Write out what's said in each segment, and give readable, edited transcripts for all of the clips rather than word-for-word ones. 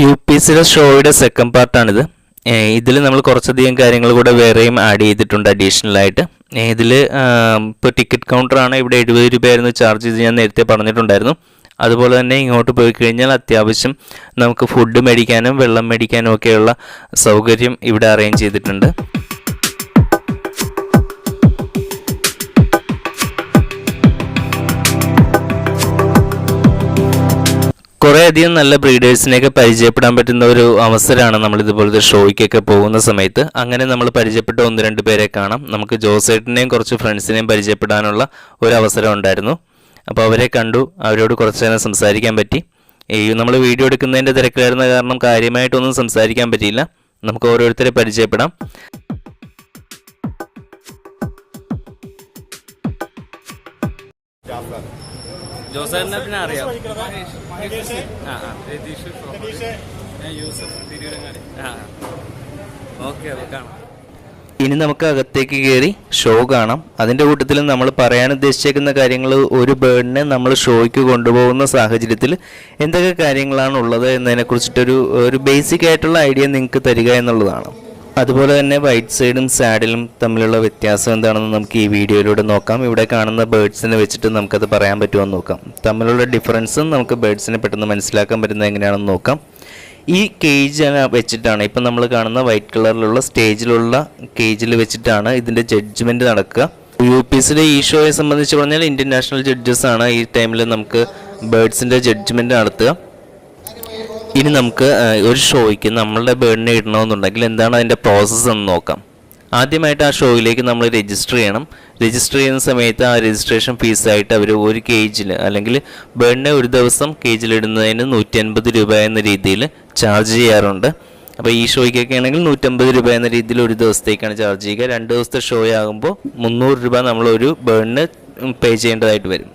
UPSCയുടെ ഷോയുടെ സെക്കൻഡ് പാർട്ടാണിത്. ഇതിൽ നമ്മൾ കുറച്ചധികം കാര്യങ്ങൾ കൂടെ വേറെയും ആഡ് ചെയ്തിട്ടുണ്ട് അഡീഷണൽ ആയിട്ട്. ഇതിൽ ഇപ്പോൾ ടിക്കറ്റ് കൗണ്ടറാണ്. ഇവിടെ 70 രൂപയായിരുന്നു ചാർജ് ചെയ്ത് ഞാൻ നേരത്തെ പറഞ്ഞിട്ടുണ്ടായിരുന്നു. അതുപോലെ തന്നെ ഇങ്ങോട്ട് പോയി കഴിഞ്ഞാൽ അത്യാവശ്യം നമുക്ക് ഫുഡ് മേടിക്കാനും വെള്ളം മേടിക്കാനും ഒക്കെയുള്ള സൗകര്യം ഇവിടെ അറേഞ്ച് ചെയ്തിട്ടുണ്ട്. കുറേയധികം നല്ല ബ്രീഡേഴ്സിനെയൊക്കെ പരിചയപ്പെടാൻ പറ്റുന്ന ഒരു അവസരമാണ് നമ്മൾ ഇതുപോലത്തെ ഷോയ്ക്കൊക്കെ പോകുന്ന സമയത്ത്. അങ്ങനെ നമ്മൾ പരിചയപ്പെട്ട 1-2 പേരെ കാണാം. നമുക്ക് ജോസേട്ടനെയും കുറച്ച് ഫ്രണ്ട്സിനെയും പരിചയപ്പെടാനുള്ള ഒരു അവസരം ഉണ്ടായിരുന്നു. അപ്പോൾ അവരെ കണ്ടു, അവരോട് കുറച്ച് നേരം സംസാരിക്കാൻ പറ്റി. നമ്മൾ വീഡിയോ എടുക്കുന്നതിൻ്റെ തിരക്കായിരുന്ന കാരണം കാര്യമായിട്ടൊന്നും സംസാരിക്കാൻ പറ്റിയില്ല. നമുക്ക് ഓരോരുത്തരെ പരിചയപ്പെടാം. ജോസേട്ടനെ പിന്നെ അറിയാം. ഇനി നമുക്ക് അകത്തേക്ക് കയറി ഷോ കാണാം. അതിൻ്റെ കൂട്ടത്തിൽ നമ്മൾ പറയാൻ ഉദ്ദേശിച്ചേക്കുന്ന കാര്യങ്ങൾ, ഒരു ബേർഡിനെ നമ്മൾ ഷോയ്ക്ക് കൊണ്ടുപോകുന്ന സാഹചര്യത്തിൽ എന്തൊക്കെ കാര്യങ്ങളാണ് ഉള്ളത് എന്നതിനെക്കുറിച്ചിട്ടൊരു ബേസിക് ആയിട്ടുള്ള ഐഡിയ നിങ്ങൾക്ക് തരിക എന്നുള്ളതാണ്. അതുപോലെ തന്നെ വൈറ്റ് സൈഡും സാഡിലും തമ്മിലുള്ള വ്യത്യാസം എന്താണെന്ന് നമുക്ക് ഈ വീഡിയോയിലൂടെ നോക്കാം. ഇവിടെ കാണുന്ന ബേർഡ്സിനെ വെച്ചിട്ട് നമുക്കത് പറയാൻ പറ്റുമോ എന്ന് നോക്കാം. തമ്മിലുള്ള ഡിഫറൻസും നമുക്ക് ബേർഡ്സിനെ പെട്ടെന്ന് മനസ്സിലാക്കാൻ പറ്റുന്നത് എങ്ങനെയാണെന്ന് നോക്കാം. ഈ കേജ് വെച്ചിട്ടാണ്, ഇപ്പം നമ്മൾ കാണുന്ന വൈറ്റ് കളറിലുള്ള സ്റ്റേജിലുള്ള കേജിൽ വെച്ചിട്ടാണ് ഇതിൻ്റെ ജഡ്ജ്മെൻറ്റ് നടക്കുക. UPSCയുടെ ഈ ഷോയെ സംബന്ധിച്ച് പറഞ്ഞാൽ ഇന്റർനാഷണൽ ജഡ്ജസ് ആണ് ഈ ടൈമിൽ നമുക്ക് ബേർഡ്സിൻ്റെ ജഡ്ജ്മെൻറ്റ് നടത്തുക. ഇനി നമുക്ക് ഒരു ഷോയ്ക്ക് നമ്മളുടെ ബേർഡിനെ ഇടണമെന്നുണ്ടെങ്കിൽ എന്താണ് അതിൻ്റെ പ്രോസസ്സ് എന്ന് നോക്കാം. ആദ്യമായിട്ട് ആ ഷോയിലേക്ക് നമ്മൾ രജിസ്റ്റർ ചെയ്യണം. രജിസ്റ്റർ ചെയ്യുന്ന സമയത്ത് ആ രജിസ്ട്രേഷൻ ഫീസായിട്ട് അവർ ഒരു കേജിൽ അല്ലെങ്കിൽ ബേർഡിനെ ഒരു ദിവസം കേജിലിടുന്നതിന് 150 രൂപ എന്ന രീതിയിൽ ചാർജ് ചെയ്യാറുണ്ട്. അപ്പോൾ ഈ ഷോയ്ക്കൊക്കെ ആണെങ്കിൽ 150 രൂപ എന്ന രീതിയിൽ ഒരു ദിവസത്തേക്കാണ് ചാർജ് ചെയ്യുക. 2 ദിവസത്തെ ഷോ ആകുമ്പോൾ 300 രൂപ നമ്മളൊരു ബേർഡിന് പേ ചെയ്യേണ്ടതായിട്ട് വരും.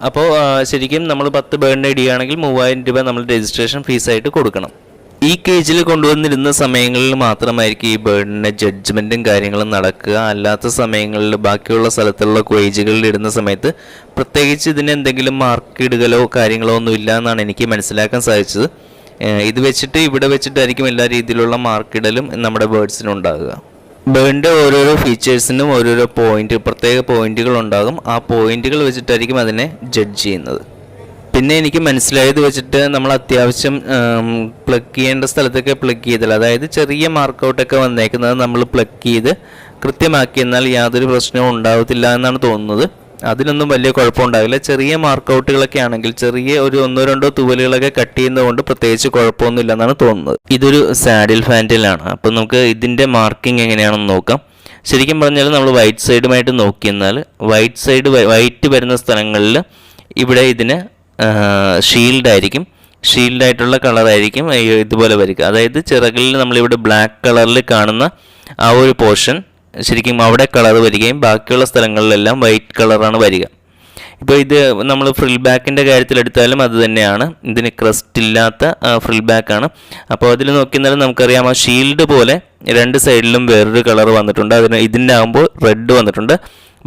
അപ്പോൾ ശരിക്കും നമ്മൾ 10 ബേർഡിനെ ഇടുകയാണെങ്കിൽ 3000 രൂപ നമ്മൾ രജിസ്ട്രേഷൻ ഫീസായിട്ട് കൊടുക്കണം. ഈ കേജിൽ കൊണ്ടുവന്നിരുന്ന സമയങ്ങളിൽ മാത്രമായിരിക്കും ഈ ബേർഡിൻ്റെ ജഡ്ജ്മെൻറ്റും കാര്യങ്ങളും നടക്കുക. അല്ലാത്ത സമയങ്ങളിൽ ബാക്കിയുള്ള സ്ഥലത്തുള്ള കേജുകളിൽ ഇടുന്ന സമയത്ത് പ്രത്യേകിച്ച് ഇതിന് എന്തെങ്കിലും മാർക്ക് ഇടുകയോ കാര്യങ്ങളോ ഒന്നും ഇല്ല എന്നാണ് എനിക്ക് മനസ്സിലാക്കാൻ സാധിച്ചത്. ഇത് വെച്ചിട്ട് ഇവിടെ വെച്ചിട്ടായിരിക്കും എല്ലാ രീതിയിലുള്ള മാർക്കിടലും നമ്മുടെ ബേർഡ്സിനുണ്ടാകുക. ബേർഡിൻ്റെ ഓരോരോ ഫീച്ചേഴ്സിനും ഓരോരോ പ്രത്യേക പോയിന്റുകൾ ഉണ്ടാകും. ആ പോയിന്റുകൾ വെച്ചിട്ടായിരിക്കും അതിനെ ജഡ്ജ് ചെയ്യുന്നത്. പിന്നെ എനിക്ക് മനസ്സിലായത് വെച്ചിട്ട് നമ്മൾ അത്യാവശ്യം പ്ലഗ് ചെയ്യേണ്ട സ്ഥലത്തൊക്കെ പ്ലഗ് ചെയ്താൽ, അതായത് ചെറിയ മാർക്കൗട്ടൊക്കെ വന്നേക്കുന്നത് നമ്മൾ പ്ലഗ് ചെയ്ത് കൃത്യമാക്കി എന്നാൽ യാതൊരു പ്രശ്നവും ഉണ്ടാകത്തില്ല എന്നാണ് തോന്നുന്നത്. അതിനൊന്നും വലിയ കുഴപ്പമുണ്ടാകില്ല. ചെറിയ മാർക്കൗട്ടുകളൊക്കെ ആണെങ്കിൽ ചെറിയ ഒരു 1-2 തൂവലുകളൊക്കെ കട്ട് ചെയ്യുന്നതുകൊണ്ട് പ്രത്യേകിച്ച് കുഴപ്പമൊന്നുമില്ല എന്നാണ് തോന്നുന്നത്. ഇതൊരു സാഡിൽ ഫാൻറ്റിലാണ്. അപ്പോൾ നമുക്ക് ഇതിൻ്റെ മാർക്കിംഗ് എങ്ങനെയാണെന്ന് നോക്കാം. ശരിക്കും പറഞ്ഞാൽ നമ്മൾ വൈറ്റ് സൈഡുമായിട്ട് നോക്കിയെന്നാൽ വൈറ്റ് വരുന്ന സ്ഥലങ്ങളിൽ ഇവിടെ ഇതിന് ഷീൽഡായിരിക്കും. ഷീൽഡായിട്ടുള്ള കളറായിരിക്കും ഇതുപോലെ വരിക. അതായത് ചിറകിൽ നമ്മളിവിടെ ബ്ലാക്ക് കളറിൽ കാണുന്ന ആ ഒരു പോർഷൻ ശരിക്കും അവിടെ കളർ വരികയും ബാക്കിയുള്ള സ്ഥലങ്ങളിലെല്ലാം വൈറ്റ് കളറാണ് വരിക. ഇപ്പോൾ ഇത് നമ്മൾ ഫ്രിൽ ബാക്കിൻ്റെ കാര്യത്തിലെടുത്താലും അത് തന്നെയാണ്. ഇതിന് ക്രസ്റ്റ് ഇല്ലാത്ത ഫ്രിൽ ബാക്കാണ്. അപ്പോൾ അതിൽ നോക്കിയാലും നമുക്കറിയാം ആ ഷീൽഡ് പോലെ 2 സൈഡിലും വേറൊരു കളർ വന്നിട്ടുണ്ട്. ഇതിൻ്റെ ആകുമ്പോൾ റെഡ് വന്നിട്ടുണ്ട്.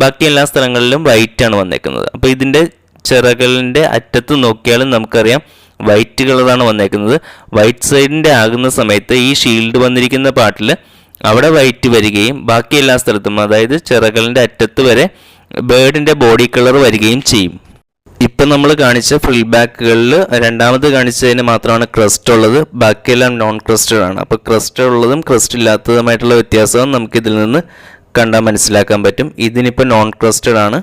ബാക്കി എല്ലാ സ്ഥലങ്ങളിലും വൈറ്റ് ആണ് വന്നേക്കുന്നത്. അപ്പോൾ ഇതിൻ്റെ ചിറകളിൻ്റെ അറ്റത്ത് നോക്കിയാലും നമുക്കറിയാം വൈറ്റ് കളറാണ് വന്നേക്കുന്നത്. വൈറ്റ് സൈഡിൻ്റെ ആകുന്ന സമയത്ത് ഈ ഷീൽഡ് വന്നിരിക്കുന്ന പാർട്ടിൽ അവിടെ വൈറ്റ് വരികയും ബാക്കി എല്ലാ സ്ഥലത്തും, അതായത് ചിറകളിൻ്റെ അറ്റത്ത് വരെ ബേർഡിൻ്റെ ബോഡി കളർ വരികയും ചെയ്യും. ഇപ്പം നമ്മൾ കാണിച്ച ഫ്രിൽ ബാക്കുകളിൽ രണ്ടാമത് കാണിച്ചതിന് മാത്രമാണ് ക്രസ്റ്റ് ഉള്ളത്. ബാക്കിയെല്ലാം നോൺ ക്രസ്റ്റഡ് ആണ്. അപ്പോൾ ക്രസ്റ്റ് ഉള്ളതും ക്രസ്റ്റ് ഇല്ലാത്തതുമായിട്ടുള്ള വ്യത്യാസവും നമുക്കിതിൽ നിന്ന് കണ്ടാൽ മനസ്സിലാക്കാൻ പറ്റും. ഇതിനിപ്പോൾ നോൺ ക്രസ്റ്റഡ് ആണ്.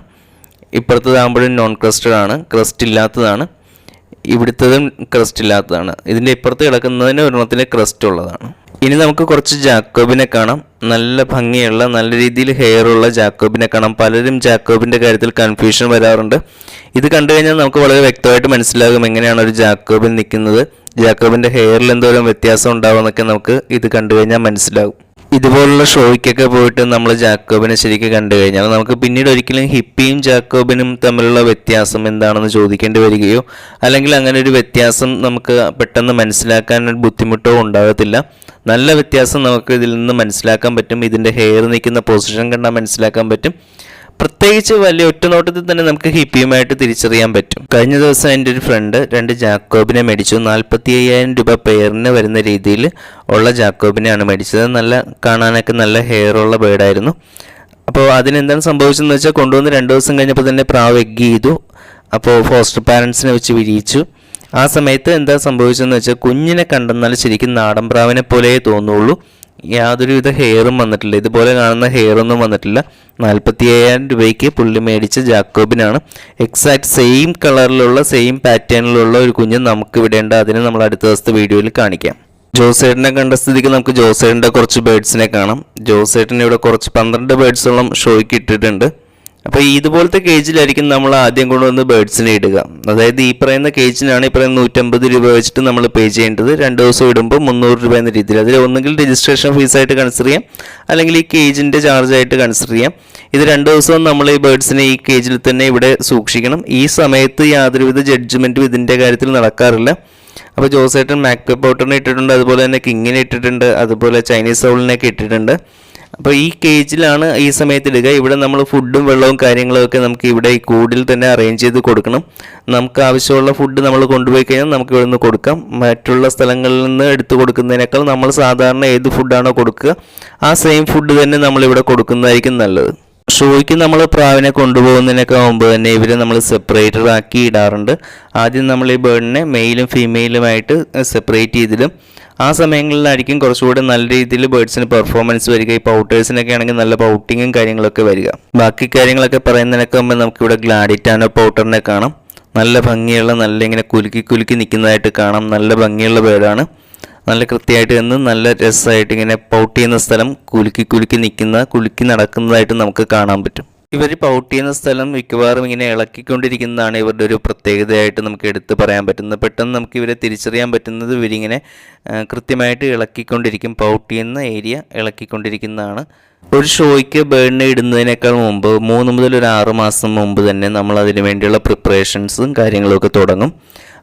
ഇപ്പുറത്തതാകുമ്പോഴും നോൺ ക്രസ്റ്റഡ് ആണ്. ക്രസ്റ്റ് ഇല്ലാത്തതാണ്. ഇവിടുത്തതും ക്രസ്റ്റ് ഇല്ലാത്തതാണ്. ഇതിൻ്റെ ഇപ്പുറത്ത് കിടക്കുന്നതിന് ഒരെണ്ണത്തിന് ക്രസ്റ്റ് ഉള്ളതാണ്. ഇനി നമുക്ക് കുറച്ച് ജാക്കോബിനെ കാണാം. നല്ല ഭംഗിയുള്ള നല്ല രീതിയിൽ ഹെയർ ഉള്ള ജാക്കോബിനെ കാണാം. പലരും ജാക്കോബിൻ്റെ കാര്യത്തിൽ കൺഫ്യൂഷൻ വരാറുണ്ട്. ഇത് കണ്ടു കഴിഞ്ഞാൽ നമുക്ക് വളരെ വ്യക്തമായിട്ട് മനസ്സിലാകും എങ്ങനെയാണ് ഒരു ജാക്കോബിൻ നിൽക്കുന്നത്. ജാക്കോബിൻ്റെ ഹെയറിൽ എന്തോരം വ്യത്യാസം ഉണ്ടാവുമെന്നൊക്കെ നമുക്ക് ഇത് കണ്ടു കഴിഞ്ഞാൽ മനസ്സിലാകും. ഇതുപോലുള്ള ഷോയ്ക്കൊക്കെ പോയിട്ട് നമ്മൾ ജാക്കോബിനെ ശരിക്കും കണ്ടു കഴിഞ്ഞാൽ നമുക്ക് പിന്നീട് ഒരിക്കലും ഹിപ്പിയും ജാക്കോബിനും തമ്മിലുള്ള വ്യത്യാസം എന്താണെന്ന് ചോദിക്കേണ്ടി വരികയോ അല്ലെങ്കിൽ അങ്ങനെ ഒരു വ്യത്യാസം നമുക്ക് പെട്ടെന്ന് മനസ്സിലാക്കാൻ ബുദ്ധിമുട്ടോ ഉണ്ടാകത്തില്ല. നല്ല വ്യത്യാസം നമുക്ക് ഇതിൽ നിന്ന് മനസ്സിലാക്കാൻ പറ്റും. ഇതിൻ്റെ ഹെയർ നിൽക്കുന്ന പൊസിഷൻ കണ്ടാൽ മനസ്സിലാക്കാൻ പറ്റും. പ്രത്യേകിച്ച് വലിയ ഒറ്റനോട്ടത്തിൽ തന്നെ നമുക്ക് ഹിപ്പിയുമായിട്ട് തിരിച്ചറിയാൻ പറ്റും. കഴിഞ്ഞ ദിവസം എൻ്റെ ഒരു ഫ്രണ്ട് 2 ജാക്കോബിനെ മേടിച്ചു. 45,000 രൂപ പെയറിന് വരുന്ന രീതിയിൽ ഉള്ള ജാക്കോബിനെയാണ് മേടിച്ചത്. നല്ല കാണാനൊക്കെ നല്ല ഹെയർ ഉള്ള ബേർഡായിരുന്നു. അപ്പോൾ അതിനെന്താണ് സംഭവിച്ചതെന്ന് വെച്ചാൽ കൊണ്ടുവന്ന് 2 ദിവസം കഴിഞ്ഞപ്പോൾ തന്നെ പ്രാവ് എഗ് ചെയ്തു. അപ്പോൾ ഫോസ്റ്റർ പാരൻസിനെ വെച്ച് വിരിയിച്ചു. ആ സമയത്ത് എന്താ സംഭവിച്ചതെന്ന് വെച്ചാൽ കുഞ്ഞിനെ കണ്ടെന്നാൽ ശരിക്കും നാടൻ പ്രാവിനെ പോലെ തോന്നുള്ളൂ. യാതൊരുവിധ ഹെയറും വന്നിട്ടില്ല. ഇതുപോലെ കാണുന്ന ഹെയറൊന്നും വന്നിട്ടില്ല. 45,000 രൂപയ്ക്ക് പുള്ളി മേടിച്ച ജാക്കോബിനാണ്. എക്സാക്ട് സെയിം കളറിലുള്ള സെയിം പാറ്റേണിലുള്ള ഒരു കുഞ്ഞ് നമുക്ക് വിടേണ്ട. അതിന് നമ്മൾ അടുത്ത ദിവസത്തെ വീഡിയോയിൽ കാണിക്കാം. ജോസേട്ടനെ കണ്ട സ്ഥിതിക്ക് നമുക്ക് ജോസേട്ടൻ്റെ കുറച്ച് ബേഡ്സിനെ കാണാം. ജോസേട്ടൻ ഇവിടെ കുറച്ച് 12 ബേഡ്സോളം ഷോയ്ക്ക് ഇട്ടിട്ടുണ്ട്. അപ്പോൾ ഇതുപോലത്തെ കേജിലായിരിക്കും നമ്മൾ ആദ്യം കൊണ്ടുവന്ന് ബേഡ്സിനെ ഇടുക. അതായത് ഈ പറയുന്ന കേജിനാണ് ഈ പറയുന്ന 150 രൂപ വെച്ചിട്ട് നമ്മൾ പേ ചെയ്യേണ്ടത്. 2 ദിവസം ഇടുമ്പോൾ 300 രൂപ എന്ന രീതിയിൽ. അതിൽ ഒന്നുകിൽ രജിസ്ട്രേഷൻ ഫീസായിട്ട് കൺസിഡർ ചെയ്യാം, അല്ലെങ്കിൽ ഈ കേജിൻ്റെ ചാർജായിട്ട് കൺസിഡർ ചെയ്യാം. ഇത് 2 ദിവസവും നമ്മൾ ഈ ബേഡ്സിനെ ഈ കേജിൽ തന്നെ ഇവിടെ സൂക്ഷിക്കണം. ഈ സമയത്ത് യാതൊരുവിധ ജഡ്ജ്മെൻറ്റും ഇതിൻ്റെ കാര്യത്തിൽ നടക്കാറില്ല. അപ്പോൾ ജോസേട്ടൻ മാക്പേ പൗട്ടറിനെ ഇട്ടിട്ടുണ്ട്, അതുപോലെ തന്നെ കിങ്ങിനെ ഇട്ടിട്ടുണ്ട്, അതുപോലെ ചൈനീസ് സൗളിനെയൊക്കെ ഇട്ടിട്ടുണ്ട്. അപ്പോൾ ഈ കേജിലാണ് ഈ സമയത്ത് ഇടുക. ഇവിടെ നമ്മൾ ഫുഡും വെള്ളവും കാര്യങ്ങളൊക്കെ നമുക്ക് ഇവിടെ ഈ കൂടിൽ തന്നെ അറേഞ്ച് ചെയ്ത് കൊടുക്കണം. നമുക്ക് ആവശ്യമുള്ള ഫുഡ് നമ്മൾ കൊണ്ടുപോയി കഴിഞ്ഞാൽ നമുക്ക് ഇവിടെ നിന്ന് കൊടുക്കാം. മറ്റുള്ള സ്ഥലങ്ങളിൽ നിന്ന് എടുത്തു കൊടുക്കുന്നതിനേക്കാൾ നമ്മൾ സാധാരണ ഏത് ഫുഡാണോ കൊടുക്കുക ആ സെയിം ഫുഡ് തന്നെ നമ്മളിവിടെ കൊടുക്കുന്നതായിരിക്കും നല്ലത്. ഷോയ്ക്ക് നമ്മൾ പ്രാവിനെ കൊണ്ടുപോകുന്നതിനൊക്കെ മുമ്പ് തന്നെ ഇവരെ നമ്മൾ സെപ്പറേറ്റർ ആക്കി ഇടാറുണ്ട്. ആദ്യം നമ്മൾ ഈ ബേർഡിനെ മെയിലും ഫീമെയിലുമായിട്ട് സെപ്പറേറ്റ് ചെയ്തിടും. ആ സമയങ്ങളിലായിരിക്കും കുറച്ചുകൂടി നല്ല രീതിയിൽ ബേർഡ്സിന് പെർഫോമൻസ് വരിക. ഈ പൗട്ടേഴ്സിനൊക്കെ ആണെങ്കിൽ നല്ല പൗട്ടിങ്ങും കാര്യങ്ങളൊക്കെ വരിക. ബാക്കി കാര്യങ്ങളൊക്കെ പറയുന്നതിനൊക്കെ മുമ്പ് നമുക്കിവിടെ ഗ്ലാഡിറ്റാനോ പൗട്ടറിനെ കാണാം. നല്ല ഭംഗിയുള്ള, നല്ല ഇങ്ങനെ കുലുക്കി നിൽക്കുന്നതായിട്ട് കാണാം. നല്ല ഭംഗിയുള്ള ബേർഡാണ്. നല്ല കൃത്യമായിട്ട് നിന്ന് നല്ല രസമായിട്ട് ഇങ്ങനെ പൗട്ട് ചെയ്യുന്ന സ്ഥലം കുലുക്കി നടക്കുന്നതായിട്ട് നമുക്ക് കാണാൻ പറ്റും. ഇവർ പൗട്ട് ചെയ്യുന്ന സ്ഥലം മിക്കവാറും ഇങ്ങനെ ഇളക്കിക്കൊണ്ടിരിക്കുന്നതാണ് ഇവരുടെ ഒരു പ്രത്യേകതയായിട്ട് നമുക്ക് എടുത്ത് പറയാൻ പറ്റുന്നത്. പെട്ടെന്ന് നമുക്ക് ഇവരെ തിരിച്ചറിയാൻ പറ്റുന്നത് ഇവരിങ്ങനെ കൃത്യമായിട്ട് ഇളക്കിക്കൊണ്ടിരിക്കും. പൗട്ട് ചെയ്യുന്ന ഏരിയ ഇളക്കിക്കൊണ്ടിരിക്കുന്നതാണ്. ഒരു ഷോയ്ക്ക് ബേർഡിനെ ഇടുന്നതിനേക്കാൾ മുമ്പ് 3 മുതൽ ഒരു 6 മാസം മുമ്പ് തന്നെ നമ്മൾ അതിനു വേണ്ടിയുള്ള പ്രിപ്പറേഷൻസും കാര്യങ്ങളൊക്കെ തുടങ്ങും.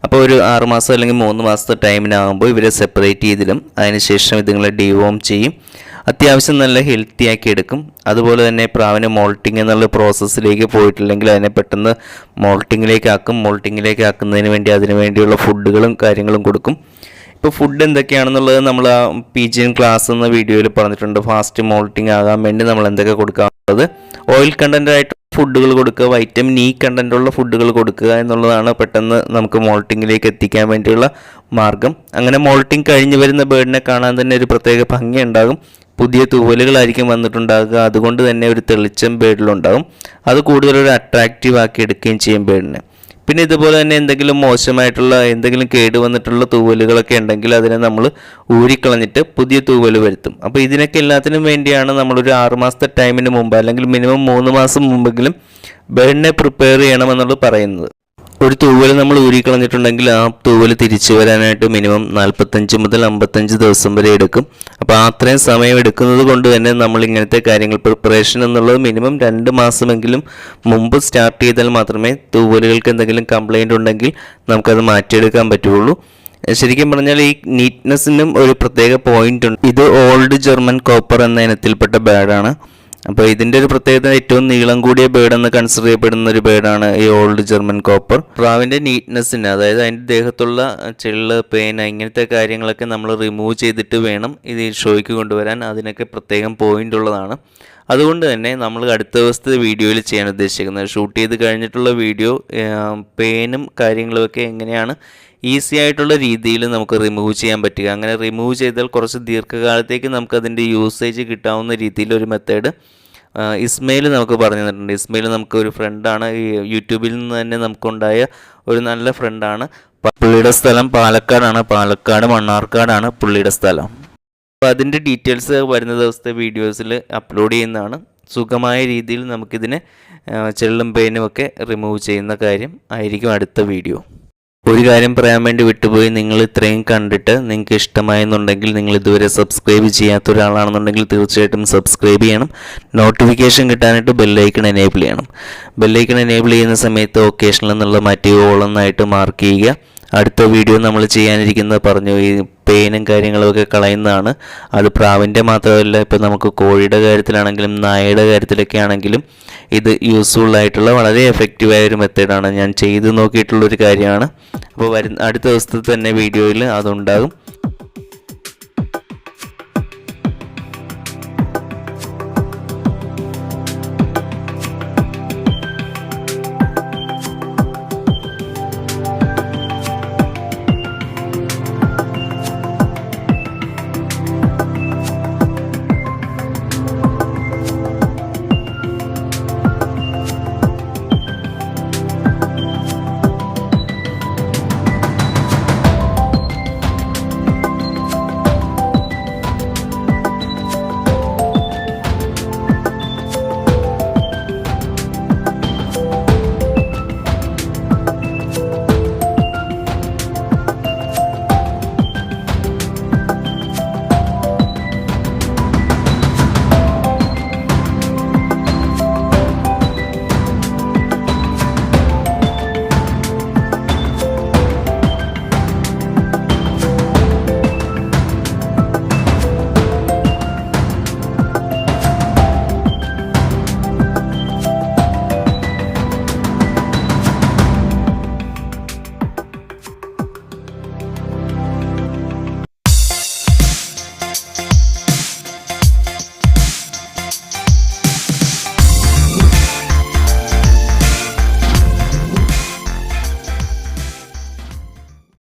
അപ്പോൾ ഒരു 6 മാസം അല്ലെങ്കിൽ 3 മാസത്തെ ടൈമിനാകുമ്പോൾ ഇവരെ സെപ്പറേറ്റ് ചെയ്തിടും. അതിനുശേഷം ഇതുങ്ങളെ ഡിവോം ചെയ്യും. അത്യാവശ്യം നല്ല ഹെൽത്തി ആക്കി എടുക്കും. അതുപോലെ തന്നെ പ്രാവിന് മോൾട്ടിങ് എന്നുള്ള പ്രോസസ്സിലേക്ക് പോയിട്ടില്ലെങ്കിൽ അതിനെ പെട്ടെന്ന് മോൾട്ടിങ്ങിലേക്ക് ആക്കുന്നതിന് വേണ്ടി അതിനു വേണ്ടിയുള്ള ഫുഡുകളും കാര്യങ്ങളും കൊടുക്കും. ഇപ്പോൾ ഫുഡ് എന്തൊക്കെയാണെന്നുള്ളത് നമ്മൾ ആ PGN ക്ലാസ് എന്ന വീഡിയോയിൽ പറഞ്ഞിട്ടുണ്ട്. ഫാസ്റ്റ് മോൾട്ടിങ് ആകാൻ വേണ്ടി നമ്മൾ എന്തൊക്കെ കൊടുക്കാറുള്ളത്, ഓയിൽ കണ്ടൻ്റായിട്ട് ഫുഡുകൾ കൊടുക്കുക, വൈറ്റമിൻ ഇ കണ്ടൻ്റുള്ള ഫുഡുകൾ കൊടുക്കുക എന്നുള്ളതാണ് പെട്ടെന്ന് നമുക്ക് മോൾട്ടിങ്ങിലേക്ക് എത്തിക്കാൻ വേണ്ടിയുള്ള മാർഗം. അങ്ങനെ മോൾട്ടിങ് കഴിഞ്ഞ് വരുന്ന ബേർഡിനെ കാണാൻ തന്നെ ഒരു പ്രത്യേക ഭംഗി ഉണ്ടാകും. പുതിയ തൂവലുകളായിരിക്കും വന്നിട്ടുണ്ടാകുക. അതുകൊണ്ട് തന്നെ ഒരു തെളിച്ചം ബേർഡിലുണ്ടാകും. അത് കൂടുതലൊരു അട്രാക്റ്റീവ് ആക്കി എടുക്കുകയും ചെയ്യും ബേർഡിനെ. പിന്നെ ഇതുപോലെ തന്നെ എന്തെങ്കിലും മോശമായിട്ടുള്ള എന്തെങ്കിലും കേട് വന്നിട്ടുള്ള തൂവലുകളൊക്കെ ഉണ്ടെങ്കിൽ അതിനെ നമ്മൾ ഊരിക്കളഞ്ഞിട്ട് പുതിയ തൂവൽ വരുത്തും. അപ്പോൾ ഇതിനൊക്കെ എല്ലാത്തിനും വേണ്ടിയാണ് നമ്മളൊരു 6 മാസത്തെ ടൈമിന് മുമ്പ് അല്ലെങ്കിൽ മിനിമം 3 മാസം മുമ്പെങ്കിലും ബേർഡിനെ പ്രിപ്പയർ ചെയ്യണമെന്നുള്ളത് പറയുന്നത്. ഒരു തൂവൽ നമ്മൾ ഊരിക്കളഞ്ഞിട്ടുണ്ടെങ്കിൽ ആ തൂവൽ തിരിച്ചു വരാനായിട്ട് മിനിമം 45 മുതൽ 55 ദിവസം വരെ എടുക്കും. അപ്പോൾ അത്രയും സമയം എടുക്കുന്നത് കൊണ്ട് തന്നെ നമ്മൾ ഇങ്ങനത്തെ കാര്യങ്ങൾ പ്രിപ്പറേഷൻ എന്നുള്ളത് മിനിമം 2 മാസമെങ്കിലും മുമ്പ് സ്റ്റാർട്ട് ചെയ്താൽ മാത്രമേ തൂവലുകൾക്ക് എന്തെങ്കിലും കംപ്ലൈൻറ്റ് ഉണ്ടെങ്കിൽ നമുക്കത് മാറ്റിയെടുക്കാൻ പറ്റുള്ളൂ. ശരിക്കും പറഞ്ഞാൽ ഈ നീറ്റ്നെസ്സിനും ഒരു പ്രത്യേക പോയിന്റ് ഉണ്ട്. ഇത് ഓൾഡ് ജർമ്മൻ കോപ്പർ എന്ന ഇനത്തിൽപ്പെട്ട ബേർഡാണ്. അപ്പോൾ ഇതിൻ്റെ ഒരു പ്രത്യേകത ഏറ്റവും നീളം കൂടിയ ബേർഡ് എന്ന് കൺസിഡർ ചെയ്യപ്പെടുന്ന ഒരു ബേർഡാണ് ഈ ഓൾഡ് ജർമ്മൻ കോപ്പർ. പ്രാവിൻ്റെ നീറ്റ്നെസ്സിന്, അതായത് അതിൻ്റെ ദേഹത്തുള്ള ചെള്ള്, പേന ഇങ്ങനത്തെ കാര്യങ്ങളൊക്കെ നമ്മൾ റിമൂവ് ചെയ്തിട്ട് വേണം ഇത് ഈ ഷോയ്ക്ക് കൊണ്ടുവരാൻ. അതിനൊക്കെ പ്രത്യേകം പോയിന്റ് ഉള്ളതാണ്. അതുകൊണ്ട് തന്നെ നമ്മൾ അടുത്ത ദിവസത്തെ വീഡിയോയിൽ ചെയ്യാൻ ഉദ്ദേശിക്കുന്നത്, ഷൂട്ട് ചെയ്ത് കഴിഞ്ഞിട്ടുള്ള വീഡിയോ പേനും കാര്യങ്ങളുമൊക്കെ എങ്ങനെയാണ് ഈസി ആയിട്ടുള്ള രീതിയിൽ നമുക്ക് റിമൂവ് ചെയ്യാൻ പറ്റുക. അങ്ങനെ റിമൂവ് ചെയ്താൽ കുറച്ച് ദീർഘകാലത്തേക്ക് നമുക്കതിൻ്റെ യൂസേജ് കിട്ടാവുന്ന രീതിയിലൊരു മെത്തേഡ് ഇസ്മയിൽ നമുക്ക് പറഞ്ഞു തന്നിട്ടുണ്ട്. ഇസ്മയിൽ നമുക്ക് ഒരു ഫ്രണ്ടാണ്, ഈ യൂട്യൂബിൽ നിന്ന് തന്നെ നമുക്കുണ്ടായ ഒരു നല്ല ഫ്രണ്ടാണ്. പുള്ളിയുടെ സ്ഥലം പാലക്കാടാണ്. പാലക്കാട് മണ്ണാർക്കാടാണ് പുള്ളിയുടെ സ്ഥലം. അപ്പോൾ അതിൻ്റെ ഡീറ്റെയിൽസ് വരുന്ന ദിവസത്തെ വീഡിയോസിൽ അപ്ലോഡ് ചെയ്യുന്നതാണ്. സുഖമായ രീതിയിൽ നമുക്കിതിനെ ചെള്ളും പേനും ഒക്കെ റിമൂവ് ചെയ്യുന്ന കാര്യം ആയിരിക്കും അടുത്ത വീഡിയോ. ഒരു കാര്യം പറയാൻ വേണ്ടി വിട്ടുപോയി. നിങ്ങൾ ഇത്രയും കണ്ടിട്ട് നിങ്ങൾക്ക് ഇഷ്ടമായെന്നുണ്ടെങ്കിൽ, നിങ്ങൾ ഇതുവരെ സബ്സ്ക്രൈബ് ചെയ്യാത്ത ഒരാളാണെന്നുണ്ടെങ്കിൽ തീർച്ചയായിട്ടും സബ്സ്ക്രൈബ് ചെയ്യണം. നോട്ടിഫിക്കേഷൻ കിട്ടാനായിട്ട് ബെല്ലൈക്കൺ എനേബിൾ ചെയ്യണം. ബെല്ലൈക്കൺ എനേബിൾ ചെയ്യുന്ന സമയത്ത് ഒക്കേഷനിൽ നിന്നുള്ള മാറ്റി ഓൾ എന്നായിട്ട് മാർക്ക് ചെയ്യുക. അടുത്ത വീഡിയോ നമ്മൾ ചെയ്യാനിരിക്കുന്നത് പറഞ്ഞു ഈ പെയിനും കാര്യങ്ങളൊക്കെ കളയുന്നതാണ്. അത് പ്രാവിൻ്റെ മാത്രമല്ല, ഇപ്പോൾ നമുക്ക് കോഴിയുടെ കാര്യത്തിലാണെങ്കിലും നായയുടെ കാര്യത്തിലൊക്കെ ആണെങ്കിലും ഇത് യൂസ്ഫുൾ ആയിട്ടുള്ള വളരെ എഫക്റ്റീവായ ഒരു മെത്തേഡാണ്. ഞാൻ ചെയ്ത് നോക്കിയിട്ടുള്ളൊരു കാര്യമാണ്. അപ്പോൾ അടുത്ത ദിവസത്തെ തന്നെ വീഡിയോയിൽ അതുണ്ടാകും.